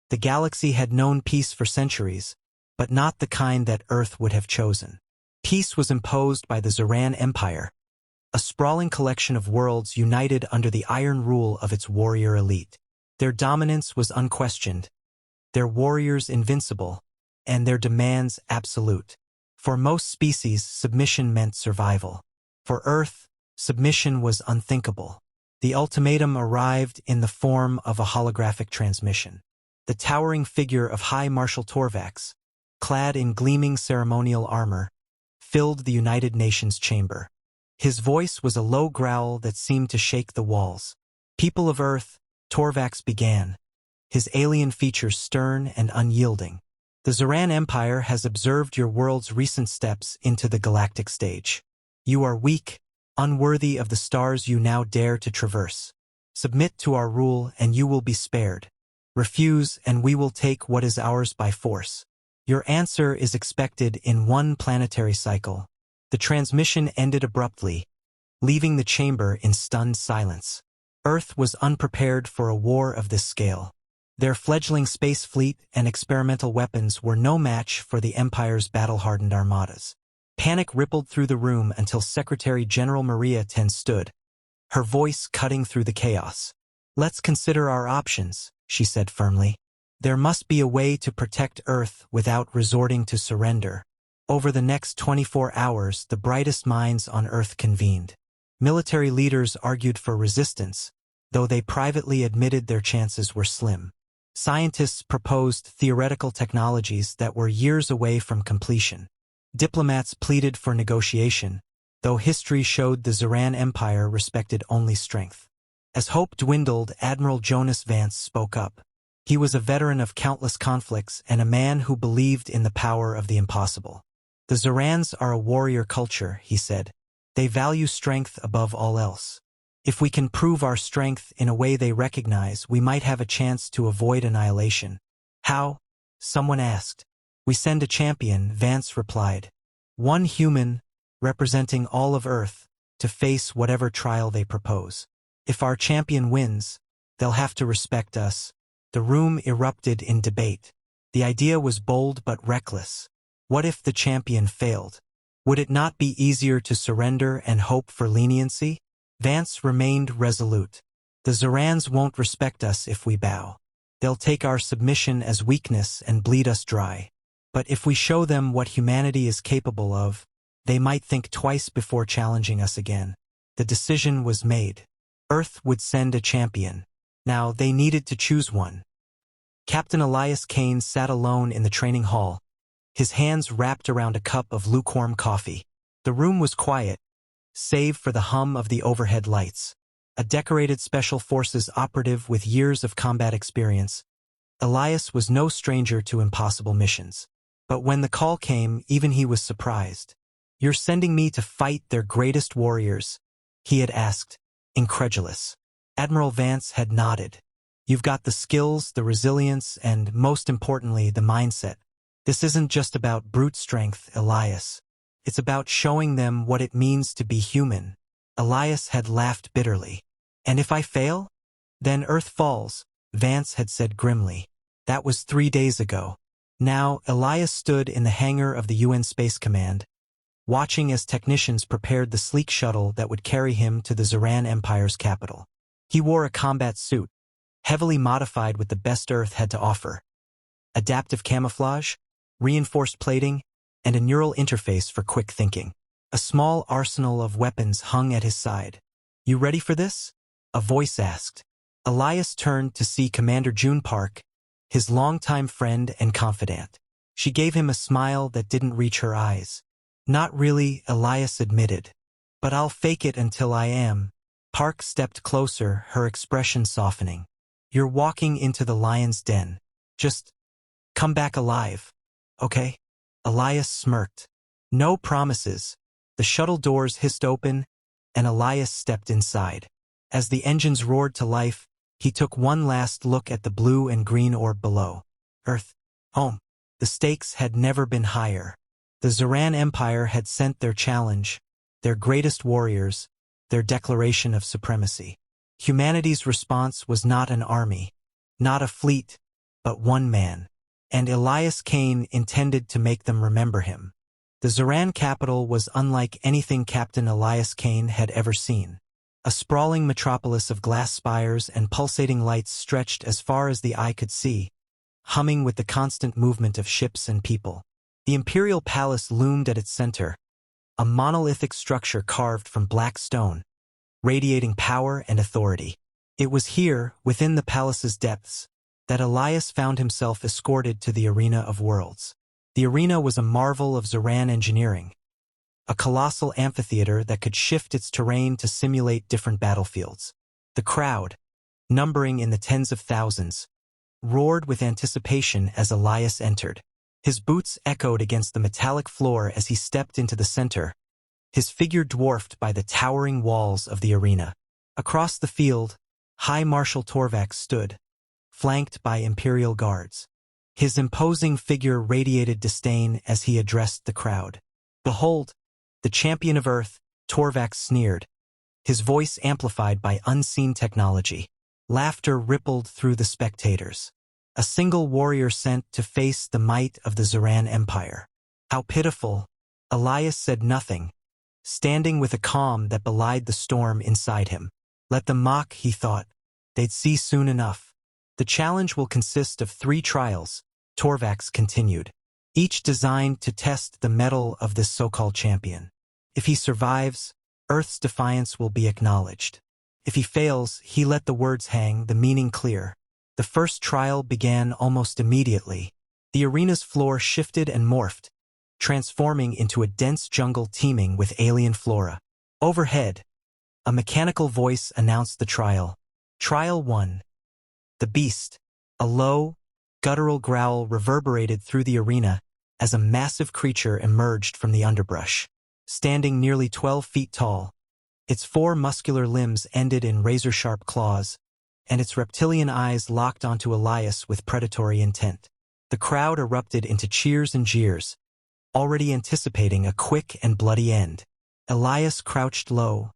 The galaxy had known peace for centuries, but not the kind that Earth would have chosen. Peace was imposed by the Zoran Empire, a sprawling collection of worlds united under the iron rule of its warrior elite. Their dominance was unquestioned, their warriors invincible, and their demands absolute. For most species, submission meant survival. For Earth, submission was unthinkable. The ultimatum arrived in the form of a holographic transmission. The towering figure of High Marshal Torvax, clad in gleaming ceremonial armor, filled the United Nations chamber. His voice was a low growl that seemed to shake the walls. "People of Earth," Torvax began, his alien features stern and unyielding. "The Zoran Empire has observed your world's recent steps into the galactic stage. You are weak, unworthy of the stars you now dare to traverse. Submit to our rule and you will be spared. Refuse and we will take what is ours by force. Your answer is expected in one planetary cycle." The transmission ended abruptly, leaving the chamber in stunned silence. Earth was unprepared for a war of this scale. Their fledgling space fleet and experimental weapons were no match for the Empire's battle-hardened armadas. Panic rippled through the room until Secretary General Maria Ten stood, her voice cutting through the chaos. "Let's consider our options," she said firmly. "There must be a way to protect Earth without resorting to surrender." Over the next 24 hours, the brightest minds on Earth convened. Military leaders argued for resistance, though they privately admitted their chances were slim. Scientists proposed theoretical technologies that were years away from completion. Diplomats pleaded for negotiation, though history showed the Zoran Empire respected only strength. As hope dwindled, Admiral Jonas Vance spoke up. He was a veteran of countless conflicts and a man who believed in the power of the impossible. "The Zorans are a warrior culture," he said. "They value strength above all else. If we can prove our strength in a way they recognize, we might have a chance to avoid annihilation." "How?" someone asked. "We send a champion," Vance replied. "One human, representing all of Earth, to face whatever trial they propose. If our champion wins, they'll have to respect us." The room erupted in debate. The idea was bold but reckless. What if the champion failed? Would it not be easier to surrender and hope for leniency? Vance remained resolute. "The Zorans won't respect us if we bow. They'll take our submission as weakness and bleed us dry. But if we show them what humanity is capable of, they might think twice before challenging us again." The decision was made. Earth would send a champion. Now they needed to choose one. Captain Elias Kane sat alone in the training hall, his hands wrapped around a cup of lukewarm coffee. The room was quiet, save for the hum of the overhead lights. A decorated Special Forces operative with years of combat experience, Elias was no stranger to impossible missions. But when the call came, even he was surprised. "You're sending me to fight their greatest warriors?" he had asked, incredulous. Admiral Vance had nodded. "You've got the skills, the resilience, and, most importantly, the mindset. This isn't just about brute strength, Elias. It's about showing them what it means to be human." Elias had laughed bitterly. "And if I fail? Then Earth falls," Vance had said grimly. That was 3 days ago. Now, Elias stood in the hangar of the UN Space Command, watching as technicians prepared the sleek shuttle that would carry him to the Zoran Empire's capital. He wore a combat suit, heavily modified with the best Earth had to offer. Adaptive camouflage, reinforced plating, and a neural interface for quick thinking. A small arsenal of weapons hung at his side. "You ready for this?" a voice asked. Elias turned to see Commander June Park, his longtime friend and confidant. She gave him a smile that didn't reach her eyes. "Not really," Elias admitted. "But I'll fake it until I am." Park stepped closer, her expression softening. "You're walking into the lion's den. Just come back alive, okay?" Elias smirked. No promises. The shuttle doors hissed open, and Elias stepped inside. As the engines roared to life, he took one last look at the blue and green orb below. Earth, home. The stakes had never been higher. The Zoran Empire had sent their challenge, their greatest warriors, their declaration of supremacy. Humanity's response was not an army, not a fleet, but one man. And Elias Cain intended to make them remember him. The Zoran capital was unlike anything Captain Elias Cain had ever seen. A sprawling metropolis of glass spires and pulsating lights stretched as far as the eye could see, humming with the constant movement of ships and people. The imperial palace loomed at its center, a monolithic structure carved from black stone, radiating power and authority. It was here, within the palace's depths, that Elias found himself escorted to the Arena of Worlds. The arena was a marvel of Zoran engineering, a colossal amphitheater that could shift its terrain to simulate different battlefields. The crowd, numbering in the tens of thousands, roared with anticipation as Elias entered. His boots echoed against the metallic floor as he stepped into the center, his figure dwarfed by the towering walls of the arena. Across the field, High Marshal Torvax stood, flanked by Imperial guards. His imposing figure radiated disdain as he addressed the crowd. "Behold, the champion of Earth," Torvax sneered, his voice amplified by unseen technology. Laughter rippled through the spectators. A single warrior sent to face the might of the Zoran Empire. How pitiful! Elias said nothing, standing with a calm that belied the storm inside him. Let them mock, he thought. They'd see soon enough. The challenge will consist of 3 trials, Torvax continued, each designed to test the mettle of this so-called champion. If he survives, Earth's defiance will be acknowledged. If he fails, he let the words hang, the meaning clear. The first trial began almost immediately. The arena's floor shifted and morphed, transforming into a dense jungle teeming with alien flora. Overhead, a mechanical voice announced the trial. Trial 1. The Beast. A low, guttural growl reverberated through the arena as a massive creature emerged from the underbrush. Standing nearly 12 feet tall, its 4 muscular limbs ended in razor-sharp claws, and its reptilian eyes locked onto Elias with predatory intent. The crowd erupted into cheers and jeers, already anticipating a quick and bloody end. Elias crouched low,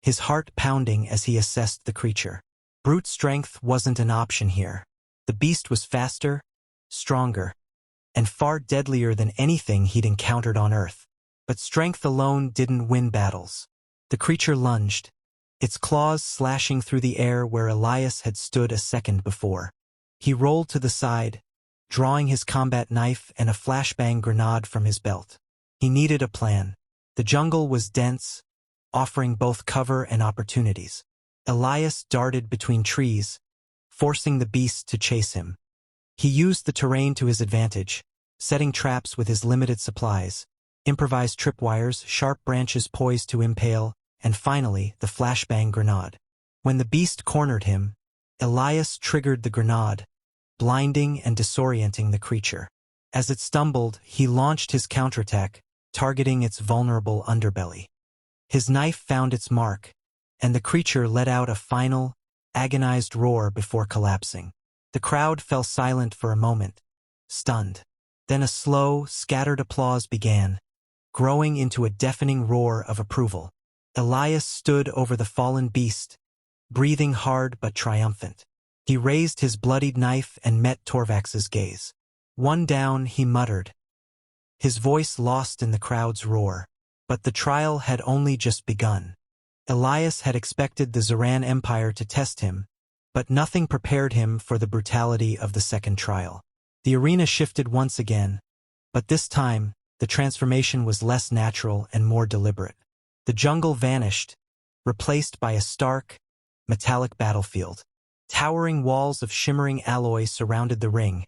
his heart pounding as he assessed the creature. Brute strength wasn't an option here. The beast was faster, stronger, and far deadlier than anything he'd encountered on Earth. But strength alone didn't win battles. The creature lunged, its claws slashing through the air where Elias had stood a second before. He rolled to the side, drawing his combat knife and a flashbang grenade from his belt. He needed a plan. The jungle was dense, offering both cover and opportunities. Elias darted between trees, forcing the beast to chase him. He used the terrain to his advantage, setting traps with his limited supplies, improvised tripwires, sharp branches poised to impale, and finally the flashbang grenade. When the beast cornered him, Elias triggered the grenade, blinding and disorienting the creature. As it stumbled, he launched his counterattack, targeting its vulnerable underbelly. His knife found its mark, and the creature let out a final, agonized roar before collapsing. The crowd fell silent for a moment, stunned. Then a slow, scattered applause began, growing into a deafening roar of approval. Elias stood over the fallen beast, breathing hard but triumphant. He raised his bloodied knife and met Torvax's gaze. "One down," he muttered, his voice lost in the crowd's roar. But the trial had only just begun. Elias had expected the Zoran Empire to test him, but nothing prepared him for the brutality of the second trial. The arena shifted once again, but this time, the transformation was less natural and more deliberate. The jungle vanished, replaced by a stark, metallic battlefield. Towering walls of shimmering alloy surrounded the ring,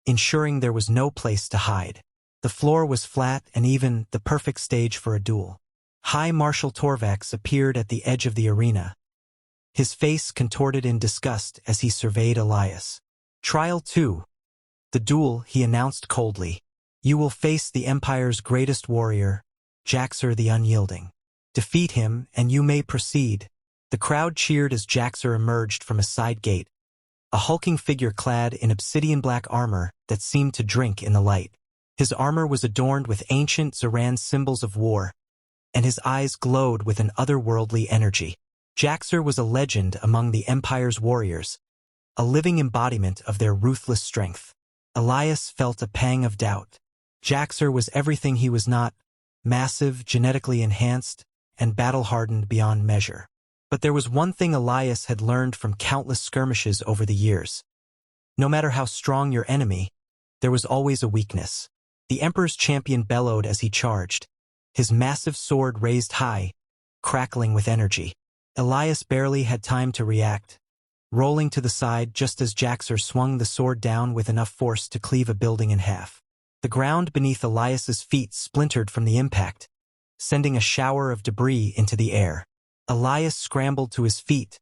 ensuring there was no place to hide. The floor was flat and even, the perfect stage for a duel. High Marshal Torvax appeared at the edge of the arena, his face contorted in disgust as he surveyed Elias. "Trial 2. The duel," he announced coldly. "You will face the Empire's greatest warrior, Jaxer the Unyielding. Defeat him, and you may proceed." The crowd cheered as Jaxer emerged from a side gate, a hulking figure clad in obsidian-black armor that seemed to drink in the light. His armor was adorned with ancient Zoran symbols of war, and his eyes glowed with an otherworldly energy. Jaxer was a legend among the Empire's warriors, a living embodiment of their ruthless strength. Elias felt a pang of doubt. Jaxer was everything he was not, massive, genetically enhanced, and battle-hardened beyond measure. But there was one thing Elias had learned from countless skirmishes over the years. No matter how strong your enemy, there was always a weakness. The Emperor's champion bellowed as he charged, his massive sword raised high, crackling with energy. Elias barely had time to react, rolling to the side just as Jaxer swung the sword down with enough force to cleave a building in half. The ground beneath Elias's feet splintered from the impact, sending a shower of debris into the air. Elias scrambled to his feet,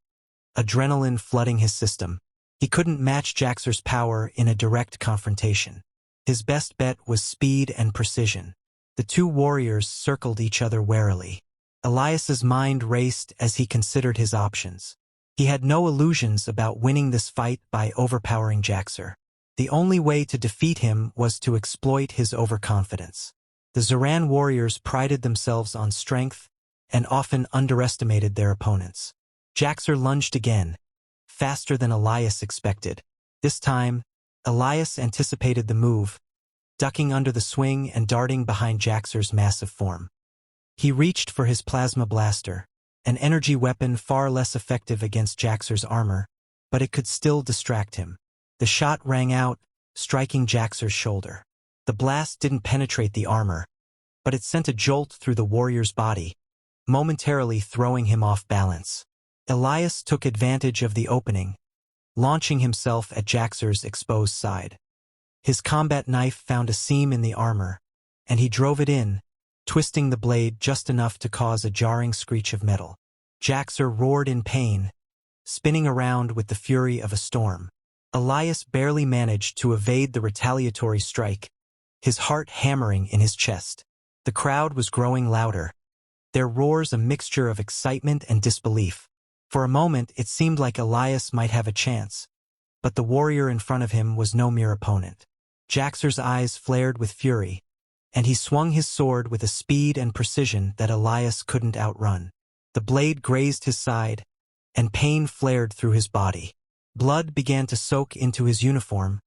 adrenaline flooding his system. He couldn't match Jaxer's power in a direct confrontation. His best bet was speed and precision. The two warriors circled each other warily. Elias's mind raced as he considered his options. He had no illusions about winning this fight by overpowering Jaxer. The only way to defeat him was to exploit his overconfidence. The Zoran warriors prided themselves on strength and often underestimated their opponents. Jaxer lunged again, faster than Elias expected. This time, Elias anticipated the move, ducking under the swing and darting behind Jaxer's massive form. He reached for his plasma blaster, an energy weapon far less effective against Jaxer's armor, but it could still distract him. The shot rang out, striking Jaxer's shoulder. The blast didn't penetrate the armor, but it sent a jolt through the warrior's body, momentarily throwing him off balance. Elias took advantage of the opening, launching himself at Jaxer's exposed side. His combat knife found a seam in the armor, and he drove it in, twisting the blade just enough to cause a jarring screech of metal. Jaxer roared in pain, spinning around with the fury of a storm. Elias barely managed to evade the retaliatory strike, his heart hammering in his chest. The crowd was growing louder, their roars a mixture of excitement and disbelief. For a moment it seemed like Elias might have a chance, but the warrior in front of him was no mere opponent. Jaxer's eyes flared with fury, and he swung his sword with a speed and precision that Elias couldn't outrun. The blade grazed his side, and pain flared through his body. Blood began to soak into his uniform,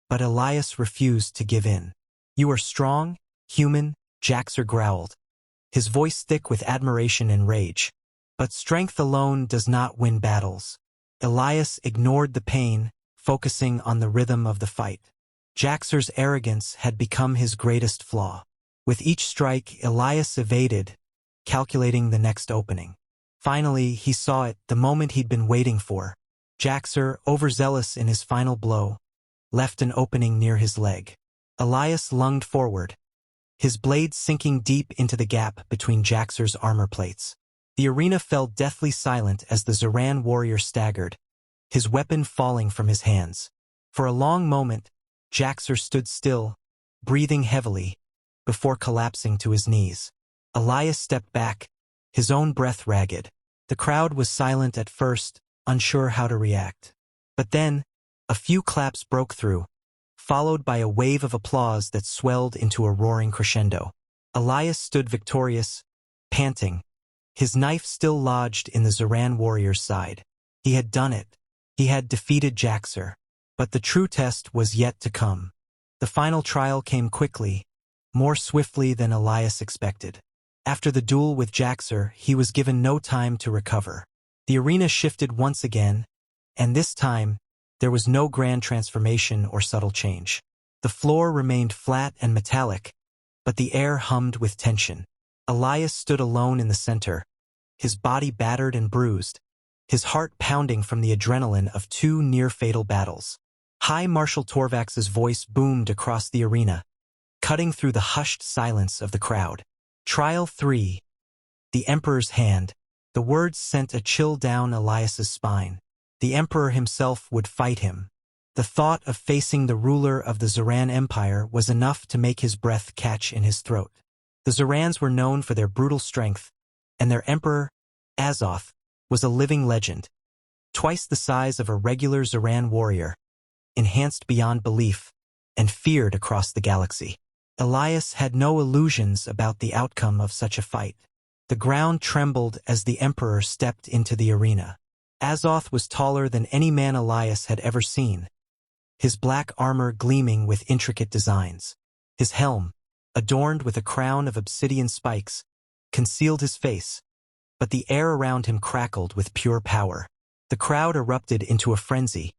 but Elias refused to give in. "You are strong, human," Jaxer growled, his voice thick with admiration and rage. "But strength alone does not win battles." Elias ignored the pain, focusing on the rhythm of the fight. Jaxer's arrogance had become his greatest flaw. With each strike, Elias evaded, calculating the next opening. Finally, he saw it, the moment he'd been waiting for. Jaxer, overzealous in his final blow, left an opening near his leg. Elias lunged forward, his blade sinking deep into the gap between Jaxer's armor plates. The arena fell deathly silent as the Zoran warrior staggered, his weapon falling from his hands. For a long moment, Jaxer stood still, breathing heavily, before collapsing to his knees. Elias stepped back, his own breath ragged. The crowd was silent at first, unsure how to react. But then, a few claps broke through, followed by a wave of applause that swelled into a roaring crescendo. Elias stood victorious, panting, his knife still lodged in the Zoran warrior's side. He had done it. He had defeated Jaxer. But the true test was yet to come. The final trial came quickly, more swiftly than Elias expected. After the duel with Jaxer, he was given no time to recover. The arena shifted once again, and this time, there was no grand transformation or subtle change. The floor remained flat and metallic, but the air hummed with tension. Elias stood alone in the center, his body battered and bruised, his heart pounding from the adrenaline of two near-fatal battles. High Marshal Torvax's voice boomed across the arena, cutting through the hushed silence of the crowd. Trial 3. The Emperor's Hand. The words sent a chill down Elias's spine. The Emperor himself would fight him. The thought of facing the ruler of the Zoran Empire was enough to make his breath catch in his throat. The Zorans were known for their brutal strength, and their emperor, Azoth, was a living legend. Twice the size of a regular Zoran warrior, enhanced beyond belief, and feared across the galaxy. Elias had no illusions about the outcome of such a fight. The ground trembled as the Emperor stepped into the arena. Azoth was taller than any man Elias had ever seen, his black armor gleaming with intricate designs. His helm, adorned with a crown of obsidian spikes, concealed his face, but the air around him crackled with pure power. The crowd erupted into a frenzy,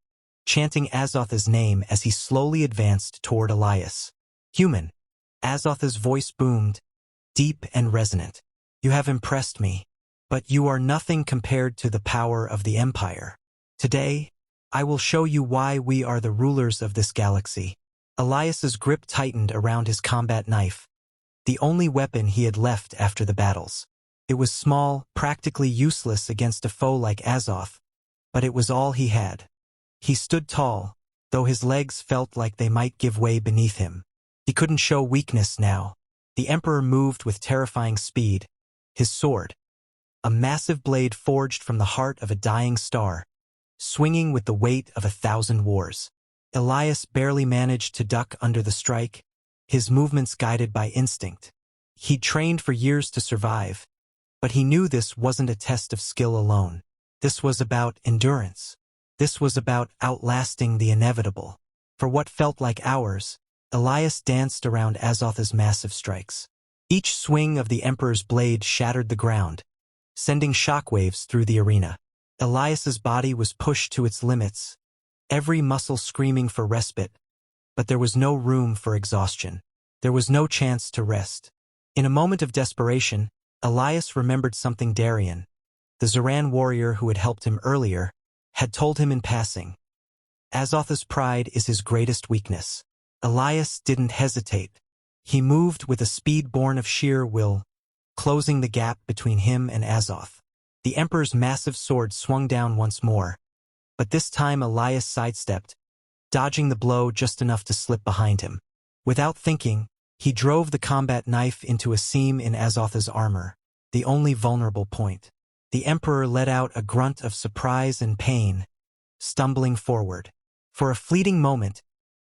chanting Azoth's name as he slowly advanced toward Elias. "Human," Azoth's voice boomed, deep and resonant. "You have impressed me, but you are nothing compared to the power of the Empire. Today, I will show you why we are the rulers of this galaxy." Elias's grip tightened around his combat knife, the only weapon he had left after the battles. It was small, practically useless against a foe like Azoth, but it was all he had. He stood tall, though his legs felt like they might give way beneath him. He couldn't show weakness now. The Emperor moved with terrifying speed, his sword, a massive blade forged from the heart of a dying star, swinging with the weight of 1,000 wars. Elias barely managed to duck under the strike, his movements guided by instinct. He'd trained for years to survive, but he knew this wasn't a test of skill alone. This was about endurance. This was about outlasting the inevitable. For what felt like hours, Elias danced around Azoth's massive strikes. Each swing of the Emperor's blade shattered the ground, sending shockwaves through the arena. Elias's body was pushed to its limits, every muscle screaming for respite, but there was no room for exhaustion. There was no chance to rest. In a moment of desperation, Elias remembered something Darian, the Zoran warrior who had helped him earlier, had told him in passing. Azoth's pride is his greatest weakness. Elias didn't hesitate. He moved with a speed born of sheer will, closing the gap between him and Azoth. The Emperor's massive sword swung down once more, but this time Elias sidestepped, dodging the blow just enough to slip behind him. Without thinking, he drove the combat knife into a seam in Azoth's armor, the only vulnerable point. The Emperor let out a grunt of surprise and pain, stumbling forward. For a fleeting moment,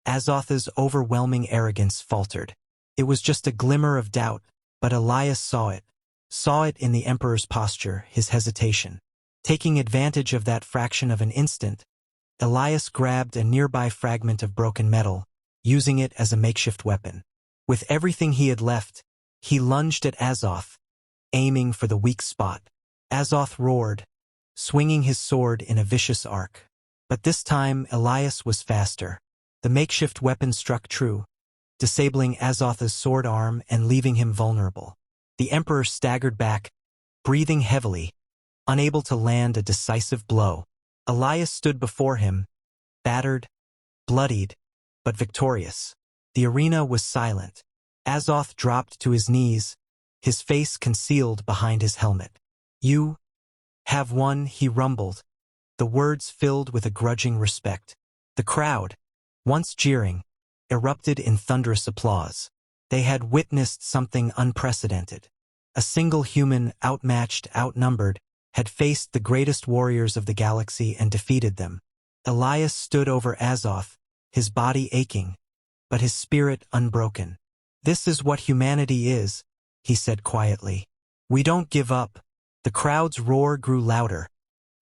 Azoth's overwhelming arrogance faltered. It was just a glimmer of doubt, but Elias saw it in the Emperor's posture, his hesitation. Taking advantage of that fraction of an instant, Elias grabbed a nearby fragment of broken metal, using it as a makeshift weapon. With everything he had left, he lunged at Azoth, aiming for the weak spot. Azoth roared, swinging his sword in a vicious arc. But this time, Elias was faster. The makeshift weapon struck true, disabling Azoth's sword arm and leaving him vulnerable. The Emperor staggered back, breathing heavily, unable to land a decisive blow. Elias stood before him, battered, bloodied, but victorious. The arena was silent. Azoth dropped to his knees, his face concealed behind his helmet. "You have won," he rumbled, the words filled with a grudging respect. The crowd, once jeering, erupted in thunderous applause. They had witnessed something unprecedented. A single human, outmatched, outnumbered, had faced the greatest warriors of the galaxy and defeated them. Elias stood over Azoth, his body aching, but his spirit unbroken. "This is what humanity is," he said quietly. "We don't give up." The crowd's roar grew louder,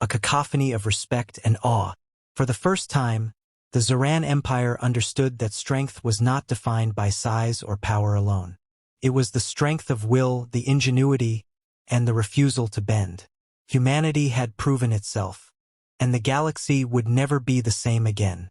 a cacophony of respect and awe. For the first time, the Zoran Empire understood that strength was not defined by size or power alone. It was the strength of will, the ingenuity, and the refusal to bend. Humanity had proven itself, and the galaxy would never be the same again.